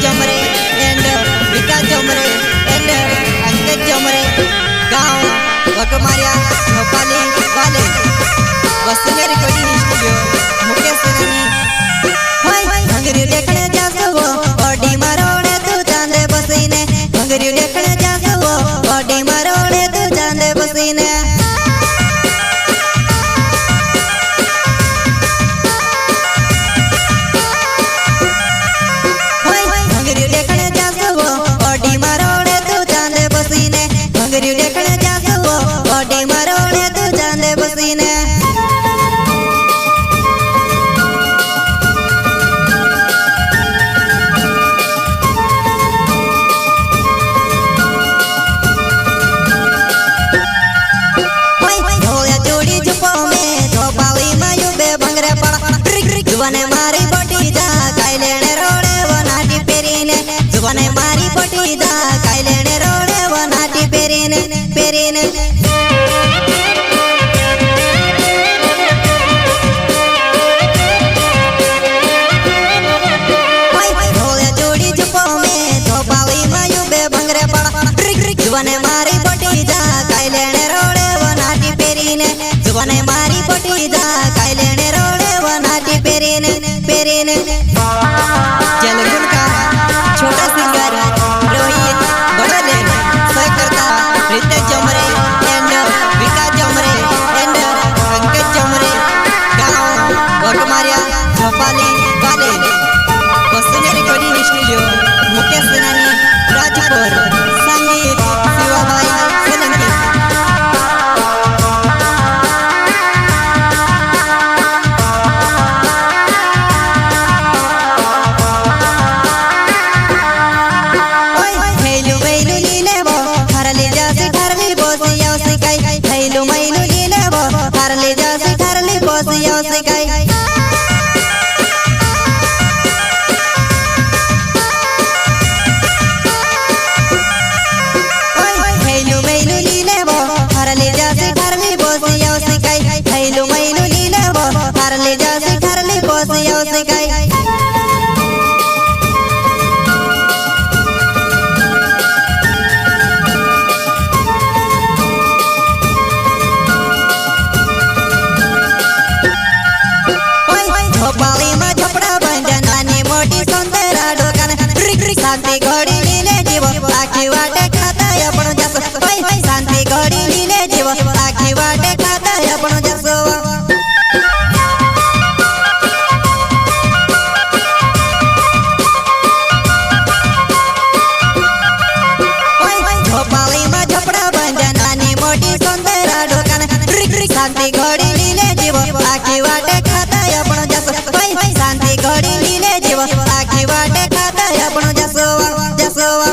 जोमरे and Vikas Jomre and Ankit Jomre गांव वकमारिया भोपाली वाले वसुंधरा रिकॉर्डिंग स्टूडियो मुकेश सरानी हाय भंगरी देखने जासो ओडी मारोड़े तू चांदे बसीने भंगरी देखने जासो ओडी मारोड़े तू चांदे बसीने जुबाने मारी पटी जा काई लेने रोड़े वो नाटी पेरीने जुबाने मारी पटी जा काई लेने रोड़े वो नाटी पेरीने पेरीने जुबाने मारी पटी जा काई लेने रोड़े वो नाटी पेरीने जुबाने मारी पटी जा काई लेने रोड़े वो नाटी पेरीने पेरीने जलगुन का छोटा सिंगर रोहित बड़ले सहकर्ता रितेश जोमरे एंड विकास जोमरे एंड अंकित जोमरे गांव वकमारिया भोपाली वाले वसुंधरा रिकॉर्डिंग स्टूडियो मुकेश सरानी राजपुर संगीत शिवाबाई सोलंकी शांति घड़ी लीले जीव आखी वाटे खाता अपन जस शांति घड़ी लीले जीव आखी वाटे खाता अपन जस भोपाली में झपड़ा बन नानी मोटी सुंदर दुकान शांति घड़ी लीले जीव आखी वाटे खाता अपन जस शांति घड़ी लीले जीव आखी वाटे खाता अपन जसवा जसवा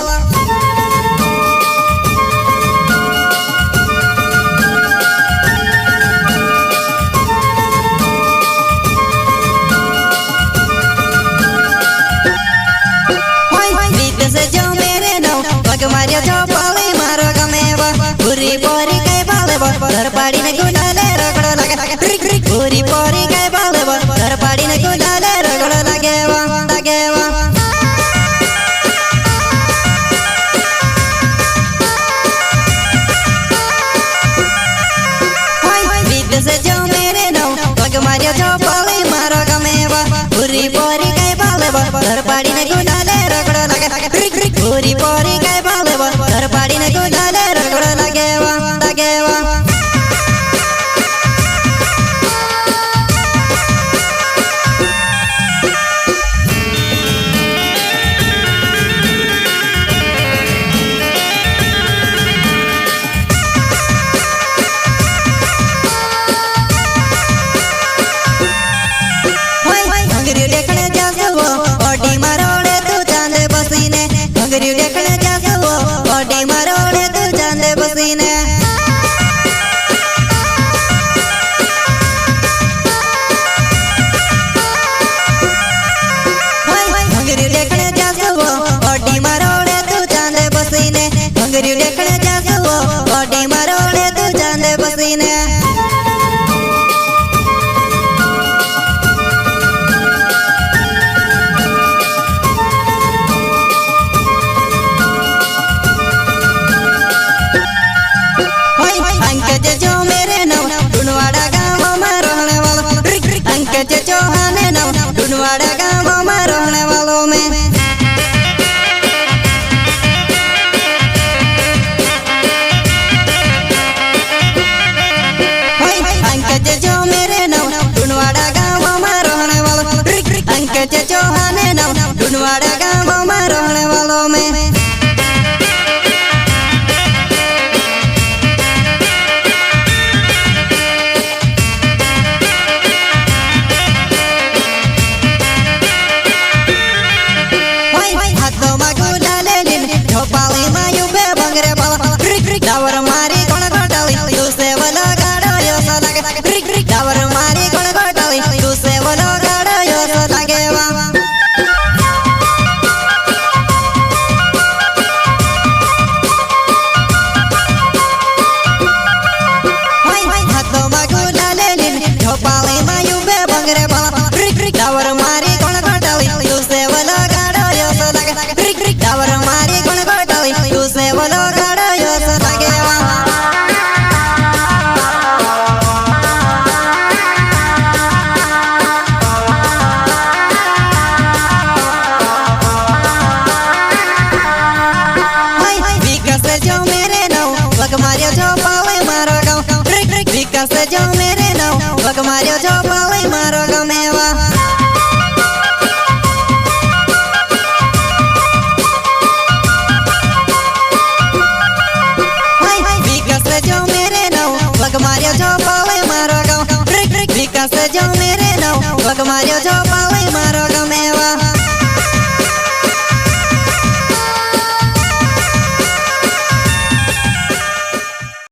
जो मेरे नो वकमारिया जो पाली मारो गमेवा पूरी पोरी कई बाले घर पाड़ी ने गुलाले रगड़ो लगे पूरी पोरी कई बाले घर पाड़ी ने गुलाले रगड़ो लगेवा लगेवा जो मेरे नो वकमारिया जो पाली मारो गमेवा पूरी पोरी कई बाले घर पाड़ी ने गुलाले रगड़ो लगे पूरी पोरी कई बाले घर पाड़ी ने गुलाले रगड़ो लगेवा लगेवा देखने जासो ओडी मारोड़े तू चांदे बसीने भंगरी देखने पंकज चौहान नव ढूंढवाड़ा गाँव में रहने वालों में पंकज जो मेरे नव ढूंढवाड़ा गाँव में रहने वालों पंकज चौहान नव ढूंढवाड़ा गाँव में रहने वालों में डावर मारी कोण घोटाली तू से वलो गाड़ो यो सो लागे डावर मारी कोण घोटाली तू से वलो गाड़ो यो सो लागे वा हाथों में गुला ले लिन झोपाली में यूबे भंगरे बाला डावर मारी कोण घोटाली तू से वलो गाड़ो यो सो लागे डावर मारी कोण घोटाली तू से वलो गाड़ो यो सो लागे मारियो जो पावे मारो गाँव विकास जो मेरे नाव वग मारियो जो पावे मारो गाँव मेवा विकास जो मेरे नाव वग मारियो जो पावे मारो गाँव विकास जो मेरे नाव वग मारियो जो पावे मारो गाँव मेवा